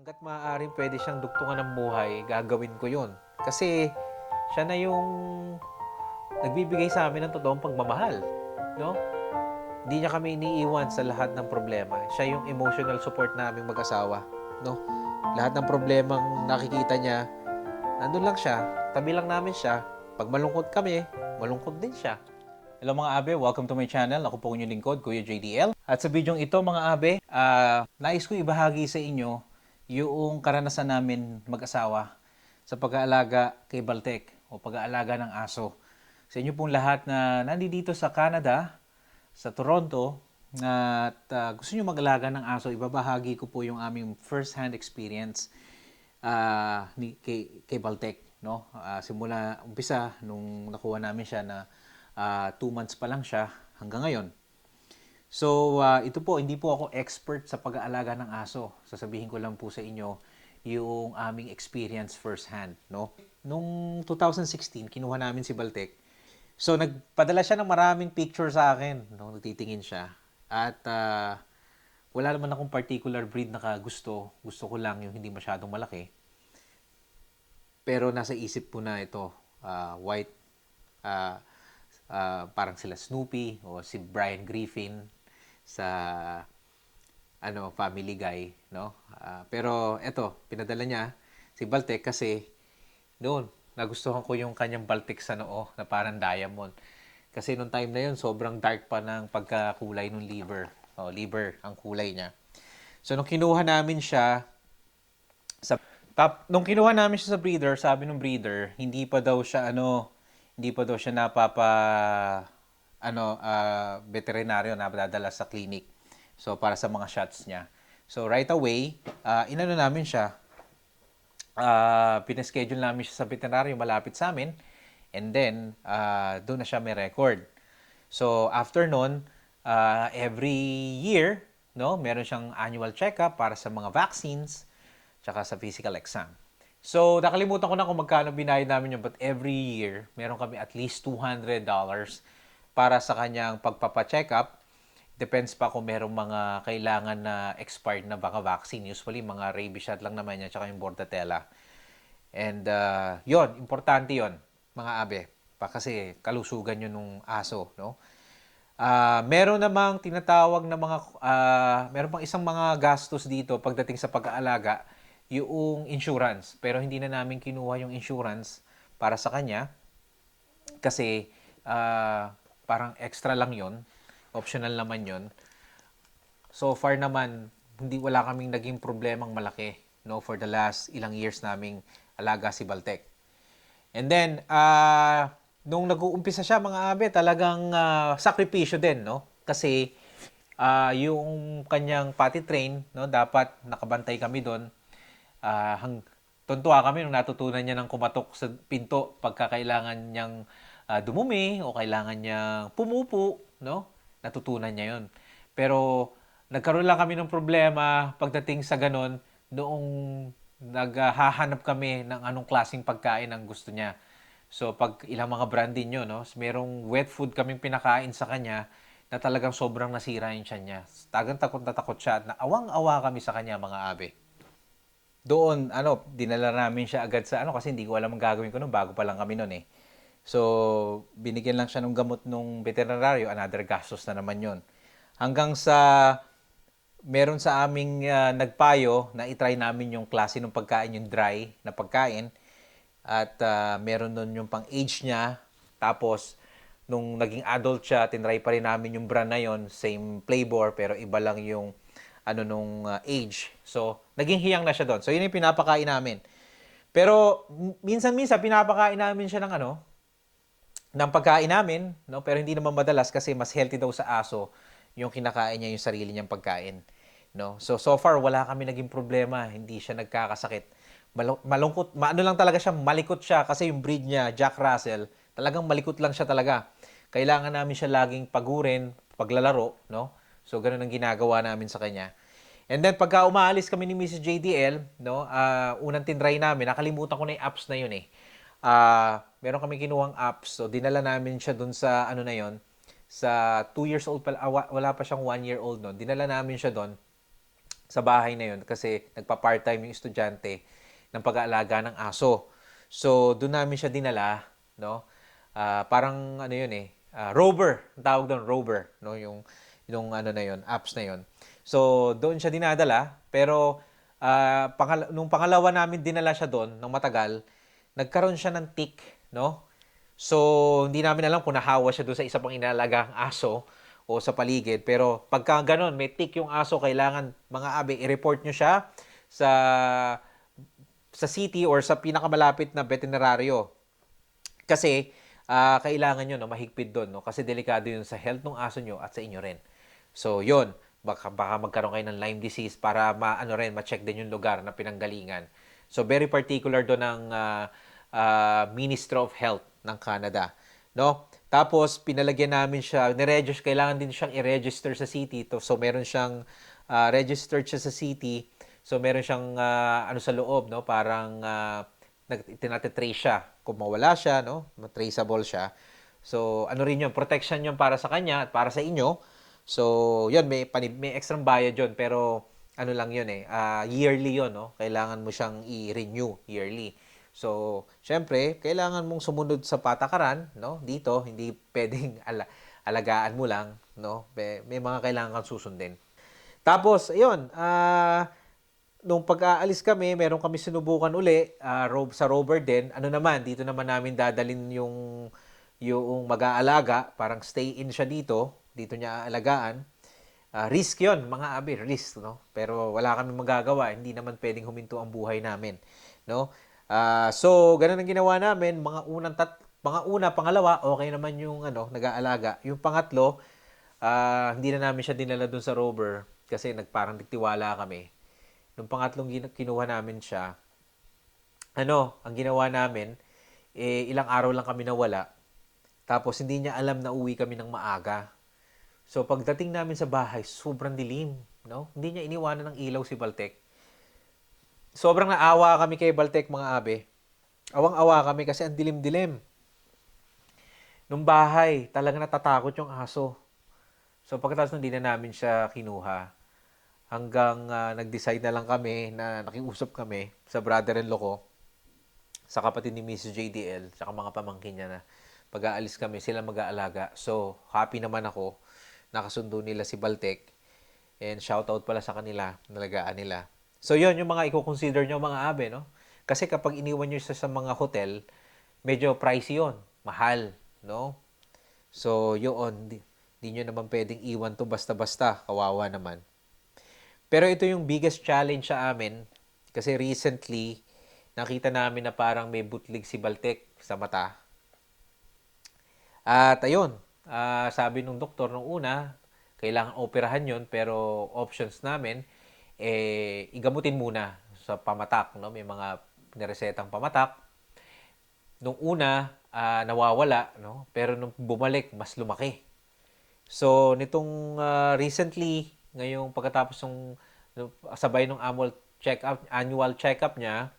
Hangga't maaaring pwede siyang dugtungan ng buhay, gagawin ko yun. Kasi siya na yung nagbibigay sa amin ng totoong pagmamahal. No? Hindi niya kami iniiwan sa lahat ng problema. Siya yung emotional support naming mag-asawa. No? Lahat ng problemang nakikita niya, nandun lang siya. Tabi lang namin siya. Pag malungkot kami, malungkot din siya. Hello mga abe, welcome to my channel. Ako po inyong lingkod, Kuya JDL. At sa bidyong ito mga abe, nais ko ibahagi sa inyo yung karanasan namin mag-asawa sa pag-aalaga kay Baltek o pag-aalaga ng aso. Sa inyo pong lahat na nandito sa Canada, sa Toronto, at gusto nyo mag-alaga ng aso, ibabahagi ko po yung aming first-hand experience kay Baltek. No? Simula umpisa, nung nakuha namin siya na 2 months pa lang siya hanggang ngayon. So, ito po, hindi po ako expert sa pag-aalaga ng aso. Sasabihin ko lang po sa inyo yung aming experience first hand. No? Nung 2016, kinuha namin si Baltek. So, nagpadala siya ng maraming picture sa akin nung nagtitingin siya. At wala naman akong particular breed na gusto. Gusto ko lang yung hindi masyadong malaki. Pero nasa isip ko na ito, white, parang sila Snoopy o si Brian Griffin sa Family Guy, no? Pero eto, pinadala niya si Baltek kasi noon nagustuhan ko yung kanyang Baltek sa noo na parang diamond. Kasi nung time na yun, sobrang dark pa ng pagkakulay ng liver. Liver ang kulay niya. So nung kinuha namin siya nung kinuha namin siya sa breeder, sabi ng breeder, hindi pa daw siya veterinaryo na dadala sa clinic. So para sa mga shots niya. So right away, inano namin siya. Pinaschedule namin siya sa veterinaryo malapit sa amin. And then doon na siya may record. So after nun, every year, no, meron siyang annual checkup para sa mga vaccines tsaka sa physical exam. So, nakalimutan ko na kung magkano binayad namin yun, but every year, meron kami at least $200 para sa kanyang pagpapacheck up. Depends pa kung merong mga kailangan na expired na baka vaccine. Usually, mga rabies shot lang naman yan, tsaka yung Bordetella. And, yon importante yon mga abe. Kasi kalusugan yun nung aso, no? Meron namang tinatawag na meron pang isang mga gastos dito pagdating sa pag-aalaga, yung insurance. Pero hindi na namin kinuha yung insurance para sa kanya kasi parang extra lang yon, optional naman yon. So far naman, wala kaming naging problemang malaki, no, for the last ilang years naming alaga si Baltek. And then, nung nag-uumpisa siya mga abe, talagang sakripisyo din, no? Kasi yung kanyang potty train, no, dapat nakabantay kami doon. Tuntua kami nung natutunan niya ng kumatok sa pinto pagka kailangan niyang dumumi o kailangan niyang pumupo, no? Natutunan niya 'yon. Pero nagkaroon lang kami ng problema pagdating sa ganon noong naghahanap kami ng anong klaseng pagkain ang gusto niya. So pag ilang mga brand din yun, no? Merong wet food kaming pinakain sa kanya na talagang sobrang nasira yung tiyan niya. Tagang takot na takot siya at naawang-awa kami sa kanya mga abe. Doon, dinala namin siya agad sa kasi hindi ko alam ang gagawin ko noon, bago pa lang kami noon eh. So, binigyan lang siya ng gamot nung veterinaryo, another gastos na naman yon. Hanggang sa meron sa aming nagpayo na itry namin yung klase ng pagkain, yung dry na pagkain. At meron nun yung pang-age niya. Tapos, nung naging adult siya, tinry pa rin namin yung brand na yon, same flavor, pero iba lang yung nung age. So, naging hiyang na siya doon. So, yun yung pinapakain namin. Pero, minsan-minsan, pinapakain namin siya ng pagkain namin, no? Pero hindi naman madalas kasi mas healthy daw sa aso yung kinakain niya yung sarili niyang pagkain. No? So far, wala kami naging problema. Hindi siya nagkakasakit. Malungkot, lang talaga siya, malikot siya kasi yung breed niya, Jack Russell, talagang malikot lang siya talaga. Kailangan namin siya laging pagurin, paglalaro, no? So, ganun ang ginagawa namin sa kanya. And then, pagka umaalis kami ni Mrs. JDL, no, unang tinry namin, nakalimutan ko na yung apps na yun eh. Meron kami kinuhang apps, so dinala namin siya dun sa, na yun, sa 2 years old, wala pa siyang 1 year old, no? Dinala namin siya dun sa bahay na yun kasi nagpa-part-time yung estudyante ng pag-aalaga ng aso. So, doon namin siya dinala, no? Parang ano yun rover, ang tawag doon, rover, no? Yung ano na yun, apps na yun. So, doon siya dinadala, pero nung pangalawa namin dinala siya doon ng matagal, nagkaroon siya ng tick, no? So, hindi namin alam kung nahawa siya doon sa isa pang inalagang aso o sa paligid. Pero pagka ganun, may tick yung aso, kailangan mga abe, i-report nyo siya sa city or sa pinakamalapit na veterinaryo. Kasi kailangan nyo no, mahigpit doon. No? Kasi delikado yun sa health ng aso nyo at sa inyo rin. So, yun. Baka magkaroon kayo ng Lyme disease para ma-check din yung lugar na pinanggalingan. So, very particular doon ng Ministry of Health ng Canada. No? Tapos, pinalagyan namin siya, kailangan din siyang i-register sa city. So, meron siyang registered siya sa city. So, meron siyang ano sa loob, no? Parang tinatitrace siya. Kung mawala siya, no? Traceable siya. So, ano rin yun, protection yun para sa kanya at para sa inyo. So, yun, may extra bayad yun. Pero, ano lang yun yearly yun, no? Kailangan mo siyang i-renew yearly. So, syempre, kailangan mong sumunod sa patakaran, no? Dito, hindi pwedeng alagaan mo lang, no? May mga kailangan kang susundin. Tapos, ayun, nung pag-aalis kami, meron kami sinubukan uli sa rover din. Ano naman, dito naman namin dadalin yung mag-aalaga, parang stay in siya dito niya aalagaan. Risk 'yon, mga abi, risk, no? Pero wala kami magagawa, hindi naman pwedeng huminto ang buhay namin, no? So, ganun ang ginawa namin, mga una, pangalawa, okay naman yung nag-aalaga. Yung pangatlo, hindi na namin siya dinala dun sa rover kasi parang nagtiwala kami. Nung pangatlong kinuha namin siya, ang ginawa namin, ilang araw lang kami nawala. Tapos hindi niya alam na uwi kami ng maaga. So pagdating namin sa bahay, sobrang dilim, no? Hindi niya iniwanan ng ilaw si Baltek. Sobrang naawa kami kay Baltek, mga abe. Awang-awa kami kasi ang dilim-dilim. Nung bahay, talaga natatakot yung aso. So pagkatapos hindi na namin siya kinuha. Hanggang nag-decide na lang kami na nakiusap kami sa brother-in-law ko, sa kapatid ni Mrs. JDL, saka mga pamangkin niya na pag-aalis kami, sila mag-aalaga. So, happy naman ako. Nakasundo nila si Baltek. And shoutout pala sa kanila, nalagaan nila. So, yun yung mga i-consider nyo mga abe, no? Kasi kapag iniwan nyo sa mga hotel, medyo pricey yun. Mahal, no? So, yun, di nyo naman pwedeng iwan to basta-basta. Kawawa naman. Pero ito yung biggest challenge sa amin. Kasi recently, nakita namin na parang may butlig si Baltek sa mata. At ayun, sabi nung doktor nung una, kailangan operahan yon pero options namin, igamutin muna sa pamatak. No? May mga niresetang pamatak. Nung una, nawawala, no? Pero nung bumalik, mas lumaki. So, nitong recently, ngayong pagkatapos ng sabay ng annual check-up niya,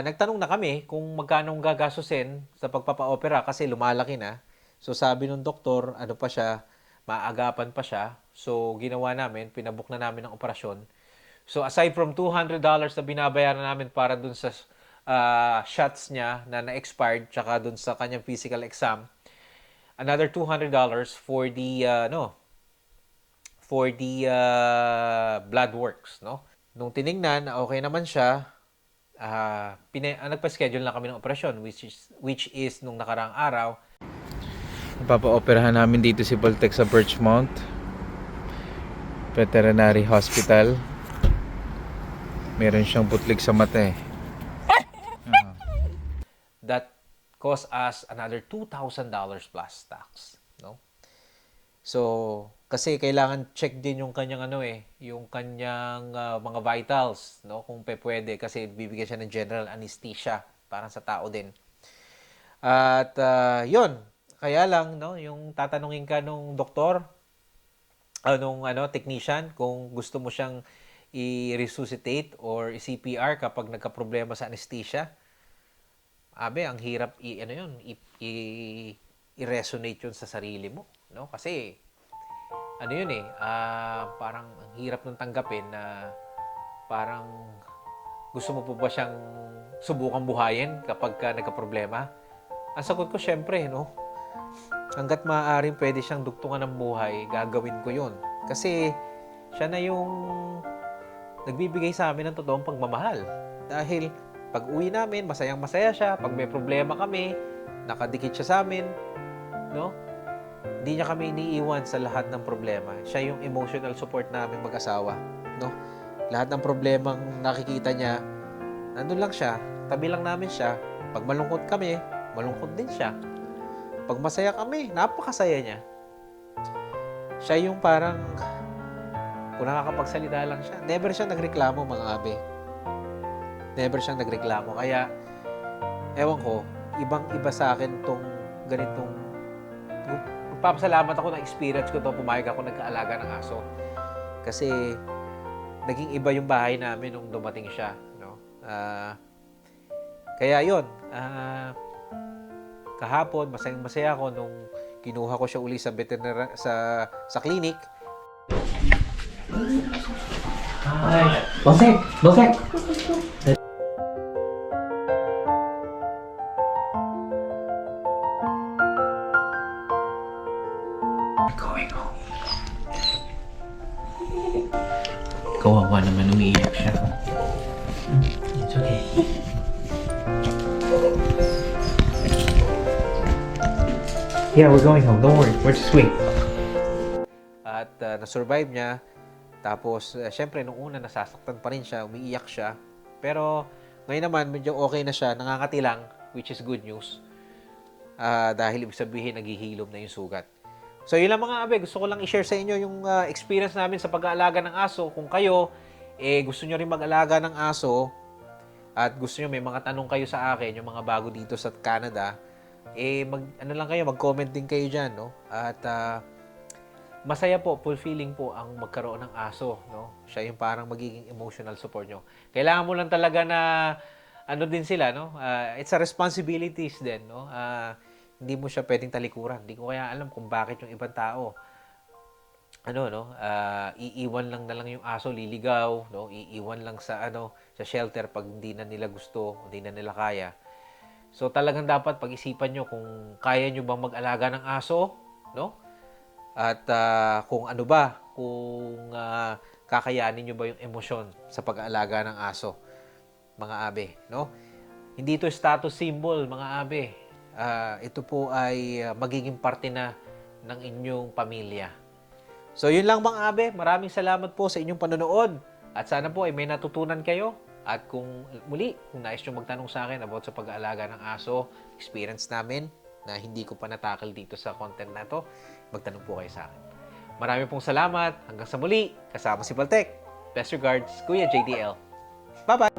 nagtanong na kami kung magkano ang gagastusin sa pagpapa-opera kasi lumalaki na. So sabi ng doktor, ano pa siya, maagapan pa siya. So ginawa namin, pinabook na namin ang operasyon. So aside from $200 na binabayaran namin para dun sa shots niya na na-expired tsaka dun sa kanyang physical exam, another $200 for the blood works, no? Nung tiningnan, okay naman siya, nagpa-schedule na kami ng operasyon which is nung nakaraang araw. Papa-operahan namin dito si Baltek sa Birchmount Veterinary Hospital. Meron siyang butlig sa mata That cost us another $2,000 plus tax, no? So, kasi kailangan check din yung kanyang yung kanyang mga vitals, no? Kung pwede kasi bibigyan siya ng general anesthesia para sa tao din. At yun, kaya lang no, yung tatanungin ka nung doktor, technician kung gusto mo siyang i-resuscitate or i-CPR kapag nagka-problema sa anesthesia. Abe, ang hirap i-resonate yun sa sarili mo, no? Kasi ano yun eh, parang ang hirap nung tanggapin na parang gusto mo po ba siyang subukang buhayin kapag ka nagka-problema? Ang sagot ko, syempre, no? Hanggat maaaring pwede siyang dugtungan ng buhay, gagawin ko yun. Kasi siya na yung nagbibigay sa amin ng totoong pagmamahal. Dahil pag uwi namin, masayang masaya siya. Pag may problema kami, nakadikit siya sa amin. No? Hindi niya kami iniiwan sa lahat ng problema. Siya yung emotional support namin mag-asawa. No? Lahat ng problemang nakikita niya, nandun lang siya. Tabi lang namin siya. Pag malungkot kami, malungkot din siya. Pag masaya kami, napakasaya niya. Siya yung parang, kung nakakapagsalita lang siya, never siya nagreklamo, mga abe. Never siyang nagreklamo. Kaya, ewan ko, ibang-iba sa akin tong ganitong, magpapasalamat ako na experience ko to, pumayag ako nagkaalaga ng aso. Kasi, naging iba yung bahay namin nung dumating siya. No? Kaya yun, kahapon, masayang-masaya ako nung kinuha ko siya uli sa sa clinic. Hi. Bosek! Bosek! Going home. Kawawa naman, umiiyak siya. It's okay. Yeah, we're going home. Don't worry. We're just wait. At na-survive niya. Tapos, syempre, nung una, nasasaktan pa rin siya. Umiiyak siya. Pero, ngayon naman, medyo okay na siya. Nangangati lang, which is good news. Dahil ibig sabihin, naghihilom na yung sugat. So, yun lang mga abe. Gusto ko lang i-share sa inyo yung experience namin sa pag-aalaga ng aso. Kung kayo, gusto nyo rin mag-alaga ng aso, at gusto nyo, may mga tanong kayo sa akin, yung mga bago dito sa Canada, mag-comment din kayo dyan, no? At masaya po, fulfilling po ang magkaroon ng aso, no? Siya yung parang magiging emotional support nyo. Kailangan mo lang talaga na ano din sila, no? It's a responsibilities din, no? Hindi mo siya pwedeng talikuran. Hindi ko kaya alam kung bakit yung ibang tao iiwan lang na lang yung aso, liligaw, no? Iiwan lang sa sa shelter pag hindi na nila gusto, hindi na nila kaya. So talagang dapat pag-isipan nyo kung kaya nyo bang mag-alaga ng aso, no? At kung kung kakayanin nyo ba yung emosyon sa pag-aalaga ng aso, mga abe, no? Hindi ito status symbol, mga abe. Ito po ay magiging parte na ng inyong pamilya. So yun lang mga abe, maraming salamat po sa inyong panonood. At sana po ay may natutunan kayo. At kung nais nyo magtanong sa akin about sa pag-aalaga ng aso, experience namin na hindi ko pa natakal dito sa content na to, magtanong po kayo sa akin. Marami pong salamat. Hanggang sa muli, kasama si Baltek. Best regards, Kuya JDL. Bye-bye!